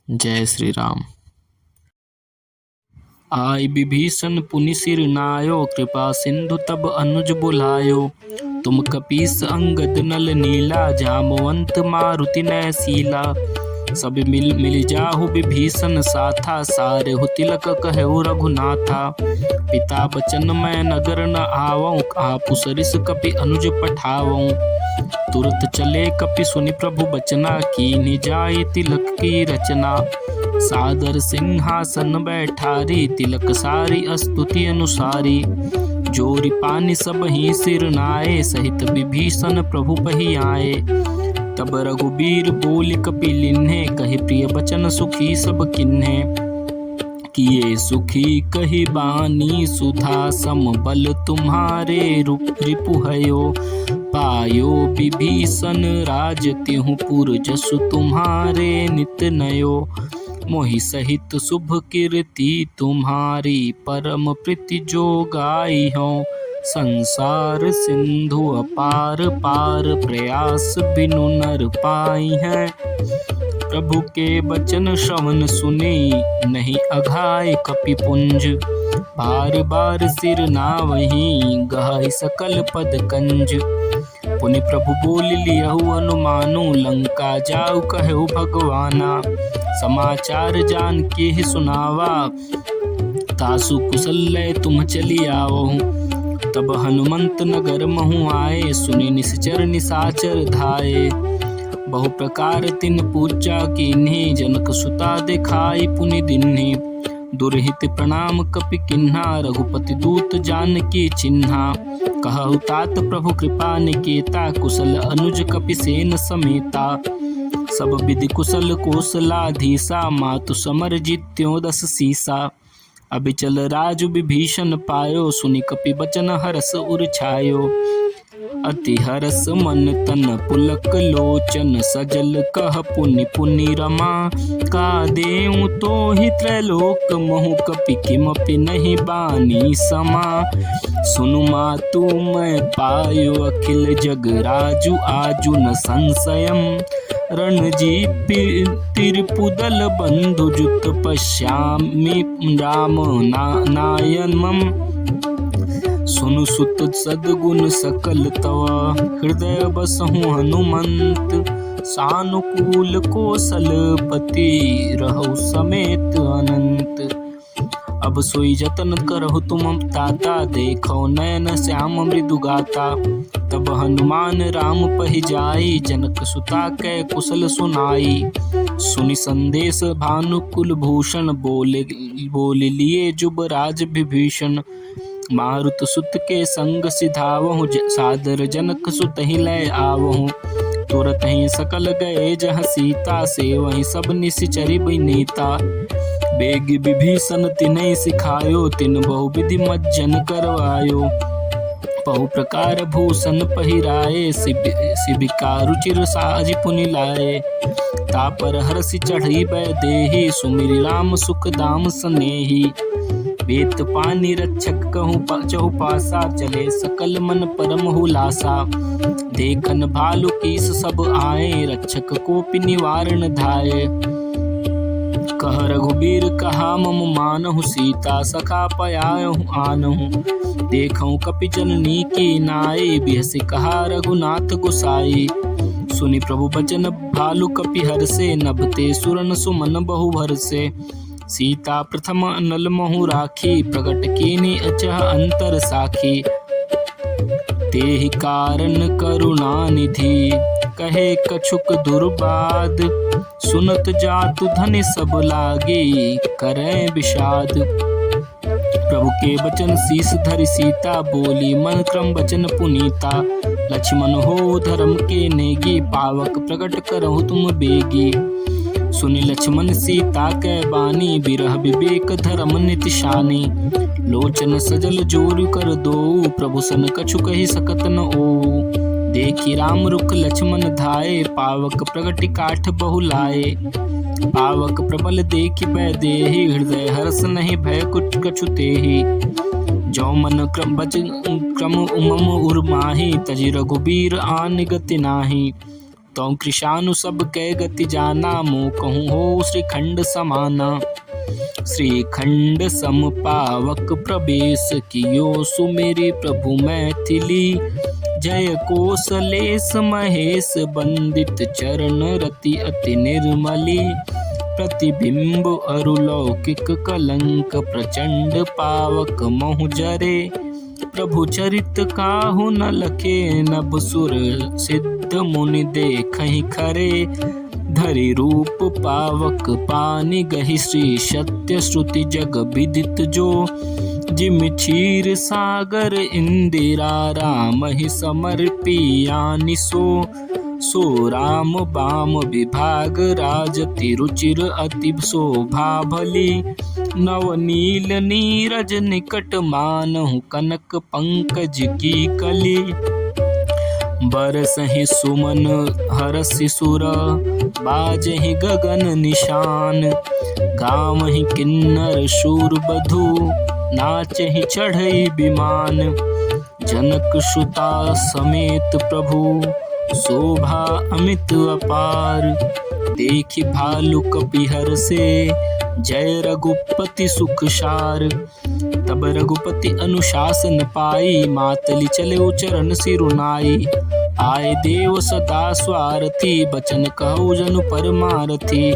जय श्री राम। आई विभीषण पुनि सिर नायो, कृपा सिंधु तब अनुज बुलायो। तुम कपीस अंगद नल नीला, जामवंत मारुति नयसीला। सब मिल जाहु विभीषण साथा, सारे हु तिलक कहु रघुनाथा। पिता बचन मैं नगर न आवऊं, आपु सरिस कपि अनुज पठावऊं। तुरत चले कपि सुनि प्रभु बचना, कीन्हि जाय तिलक की रचना। सादर सिंहासन बैठारी, तिलक सारी स्तुति अनुसारी। जोरि पानि सब ही सिर नाये, सहित विभीषण प्रभु पहि आए। तब रघुबीर बोलि कपिलिन्हे, कहि प्रिय बचन सुखी सब किन्हे। किए सुखी कहि बानी, सुधा सम बल तुम्हारे रिपु भयो। पायो विभीषण राज, त्यों पुर जसु तुम्हारे नित नयो। मोहि सहित शुभ कीर्ति तुम्हारी, परम प्रीति जो गाई हो। संसार सिंधु अपार पार, प्रयास बिनु नर पाई है। प्रभु के बचन श्रवण सुनी, नहीं अघाय कपि पुंज। बार बार सिर नावहीं, गहाई सकल पद कंज। पुनि प्रभु बोल लियहु अनुमानु, लंका जाऊ कहु भगवाना। समाचार जान के ही सुनावा, तासु कुशल लय तुम चली आओ। तब हनुमंत नगर महु आए, सुनि निश्चर निशाचर धाये। बहु प्रकार तिन पूजा कीन्ही, जनक सुता दिखाई पुनि दिन्ही। दुरहित प्रणाम कपि किन्हा, रघुपति दूत जानकी चिन्हा। कहु तात प्रभु कृपा निकेता, कुशल अनुज कपि सेन समेता। सब विधि कुशल कौशलाधीसा, मातु समर जित्यों 10 सीसा। अभिचल राजु विभीषण पायो, सुनि कपि बचन हरस उर छायो। अति हरस मन तन पुलक लोचन, सजल कह पुनि पुनि रमा। का देऊं तो ही त्रैलोक महु, कपि किमपि नहीं बानी समा। सुनु मातु मैं पायो, अखिल जग राजु आजु न संशयम्। रणजीतिरिपुदल बंधु, जुत पश्यामि राम नायनम्। सुनु सुत सद्गुण सकल तव, हृदय बसहु हनुमंत। सानुकूल कौशल पति, रहु समेत अनंत। अब सोई जतन करहु तुम ताता, देखो नयन श्याम मृदु गाता। तब हनुमान राम पहि जाई, जनक सुता कै कुशल सुनाई। सुनि संदेश भानुकुल भूषण, बोले लिए जुबराज विभीषण। मारुत सुत के संग सिधावहु, सादर जनक सुत ही लय आवहु। तुरत ही सकल गए जहाँ सीता, से वहीं सब निश्चरी बिनीता। बेग विभीषण तिन्हि सिखायो, तिन बहु विधि मज्जन करवायो। बहु प्रकार भूषण पहिराए, शिबिका रुचिर साज पुनि लाए। तापर हर्षि चढ़ी बैदेही, सुमिरि राम सुख दाम सनेही। वेत पानी रक्षक कहूँ चहुपासा, चले सकल मन परम हुलासा। देखन भालु कीस सब आए, रक्षक कोपि निवारण धाये। कह रघुबीर कहा मम मानहु, सीता सखा पयाहु आनहु। देखऊं कपि जननी की नाई, बिहसि कहा रघुनाथ गोसाई। सुनि प्रभु बचन भालु कपि हरसे, नभते सुरन सुमन बहु भरसे। सीता प्रथम अनल महु राखी, प्रगट कीन्ही अचह अंतर साखी। तेहि कारण करुणा निधि, कहे कछुक दुर्बाद। सुनत जातु धनि सब लागी, करें विषाद। प्रभु के बचन शीस धरि सीता, बोली मन क्रम बचन पुनीता। लक्ष्मण हो धर्म के नेगी, पावक प्रकट करहु तुम बेगी। सुनि लक्ष्मण सीता कै बानी, बिरह विवेक धर्म नितिशानी। लोचन सजल जोर कर दो, प्रभु सन कछु कहि सकत न ओऊ। देखि राम रुख लक्ष्मण धाये, पावक प्रगति काठ बहु लाए। पावक प्रबल देखि बैदेही, हृदय हर्ष नहीं भय कुछ कछु तेहि। जो मन क्रम उमम उर्माही, तजि रघुबीर आन गति नाही। तौ कृशानु सब कै गति जाना, मो कहूँ हो श्रीखंड समाना। श्रीखंड सम पावक प्रवेश कियो, सुमेरी प्रभु मैथिली। जय कोसलेश महेश बंदित, चरण रति अति निर्मली। प्रतिबिंब अरुलौकिक कलंक, प्रचंड पावक महु जरे। प्रभु चरित काहु न लखे, नभ सुर सिद्ध मुनि देखहि खरे। धरि रूप पावक पानि गहि, श्री सत्य श्रुति जग विदित जो। जिम क्षीर सागर इंदिरा, राम ही समर्पियानि सो राम बाम विभाग, राजति रुचिर अति शोभा भली। नवनील नीरज निकट, मानहु कनक पंकज की कली। बरसहि सुमन हरसि सुर, बाजहि गगन निशान। गावहि किन्नर शूर बधू, नाचहि चढ़ई विमान। जनक सुता समेत प्रभु, शोभा अमित अपार। देखि भालु कपिहर से, जय रघुपति सुख सार। तब रघुपति अनुशासन पाई, मातली चले चरण सिरुनाई। आए देव सदा स्वारथी, बचन कहु जनु परमारथी।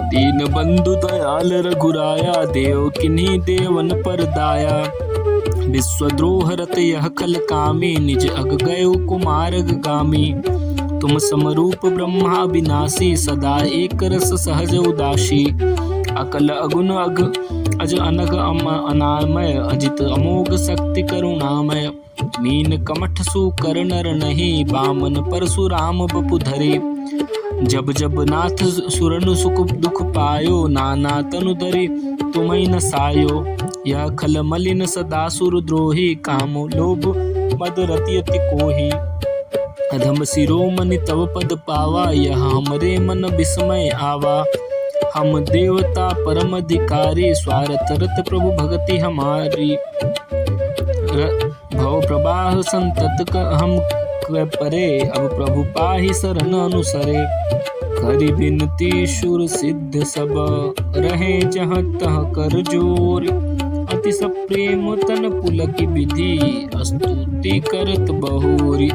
दीन बंधु दयाल रघुराया, देव किन्हीं देवन पर दाया। विश्वद्रोह रत यह खल कामी, निज अग गयो कुमारग गामी। तुम समरूप ब्रह्मा विनाशी, सदा एक रस सहज उदासी। अकल अगुन अज अनग अनामय, अजित अमोघ शक्ति करुणामय। मीन कमठ सुकर नर नहीं, बामन परशुराम बपु धरे। जब जब नाथ सुरनु सुख दुख पायो, नाना तनु धरि तुम्हें न सायो। यह खल मलिन सदा सुरद्रोही, कामो लोभ मद रति अति कोही। अधम शिरोमणि तव पद पावा, यह हमरे मन विस्मय आवा। हम देवता परम अधिकारी, स्वार्थ रत प्रभु भगति हमारी। भव प्रवाह संतत हम परे, अब प्रभु पाहि शरण अनुसरे। करि बिनती शूर सिद्ध सब, रहे जहाँ तह कर जोर। अति सप्रेम तन पुलक विधि, स्तुति करत बहुरी।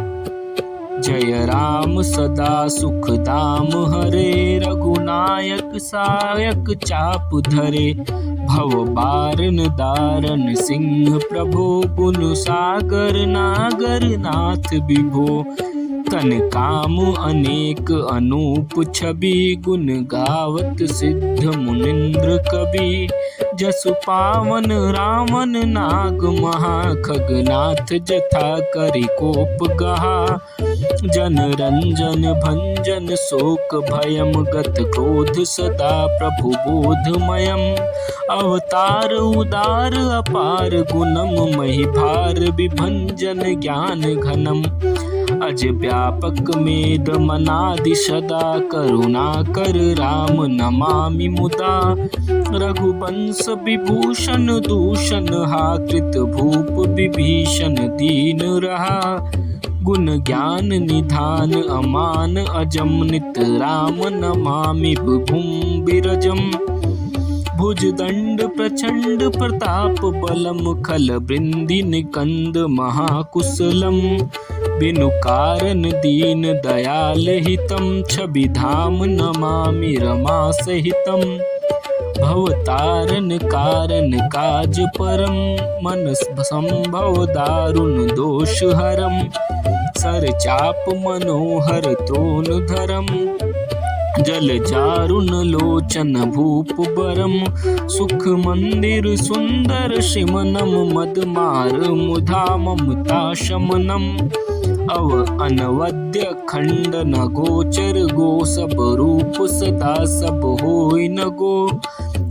जय राम सदा सुख धाम हरे, रघुनायक सायक चाप धरे। भव बारन दारन सिंह प्रभो, गुण सागर नागर नाथ विभो। तन काम अनेक अनूप छवि, गुण गावत सिद्ध मुनिंद्र कवि। जसु पावन रावण नाग महा, खगनाथ जथा करि कोप गहा। जन रंजन भंजन शोक भयम, गत क्रोध सदा प्रभु बोधमयम। अवतार उदार अपार गुणम, मही भार विभंजन ज्ञान घनम। अज व्यापक मेद मनादि सदा, करुणा कर राम नमामि मुदा। रघुवंश विभूषण दूषण हा, कृत भूप विभीषण दीन रहा। गुण ज्ञान निधान अमान अजम, नित राम नमामि विभुम बिरजम। भुजदंड प्रचंड प्रताप बलम, खल वृंदि निकंद महाकुशलम। बिनु कारण दीन दयाल हितम, छवि धाम नमामि रमा सहितम। भवतारण कारण काज परम, मन संभव दारुण दोष हरम। सर चाप मनोहर त्रोन धरम, जल जारुण लोचन भूप बरम। सुख मंदिर सुंदर शिमनम, मद मार मुधा ममता शमनम। अव अनवद्य खंडन गोचर गो, सब रूप सदा सब होय न गो।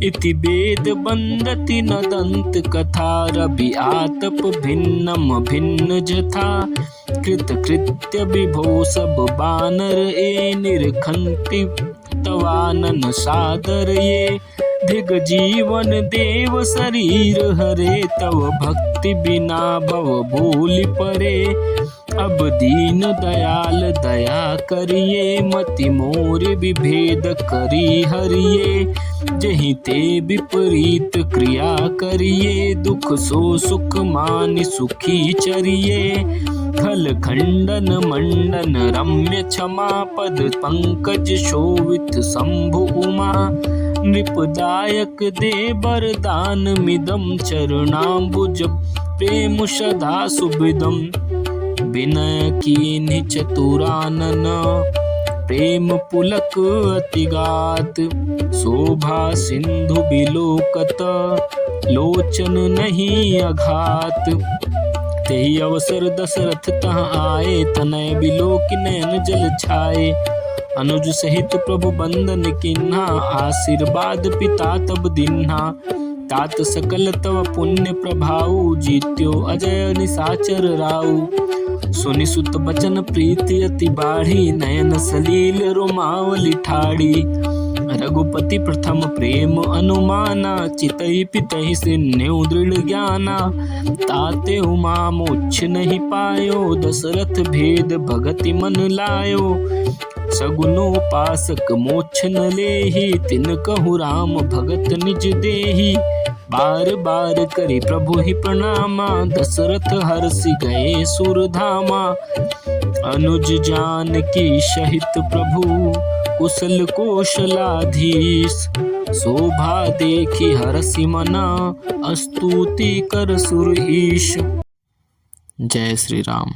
इति वेद बंदति न दंत कथा, रवि आतप भिन्नम भिन्न जथा। कृत कृत्य विभो सब बानर, ए निरखंति तवानन सादर ये। धिग जीवन देव शरीर हरे, तव भक्ति बिना भव भूलि परे। अब दीन दयाल दया करिए, मति मोर विभेद करी हरिये। जहि ते विपरीत क्रिया करिए, दुख सो सुख मान सुखी चरिए। खल खंडन मंडन रम्य क्षमा, पद पंकज शोभित शंभु उमा। नृपदायक दे वरदान मिदम, चरणाम्बुज प्रेम सदा सुबिदम। विनय कीन्हि चतुरानन, प्रेम पुलक अतिगात। शोभा सिंधु बिलोकत, लोचन नहीं अघात। तेहि अवसर दशरथ तहाँ आए, तनय बिलोकि नयन जल छाए। अनुज सहित प्रभु बंदन किन्हा, आशीर्वाद पिता तब दिन्हा। तात सकल तव पुण्य प्रभाऊ, जीत्यो अजय निशाचर राऊ। सुनि सुत बचन प्रीति अति बाढ़ी, नयन सलील रोमावली ठाड़ी। रघुपति प्रथम प्रेम अनुमाना, चितहि पितहि सिन्यु दृढ़ ज्ञाना। ताते उमा मोक्ष नहीं पायो, दशरथ भेद भगति मन लायो। सगुनोपासक मोक्ष न लेहि, तिन कहु राम भगत निज देहि। बार बार करि प्रभु ही प्रणामा, दशरथ हर्षि गए सुरधामा। अनुज जानकी सहित प्रभु, कुशल कौशलाधीश। शोभा देखि हर्षि मना, स्तुति कर सुर ईश। जय श्री राम।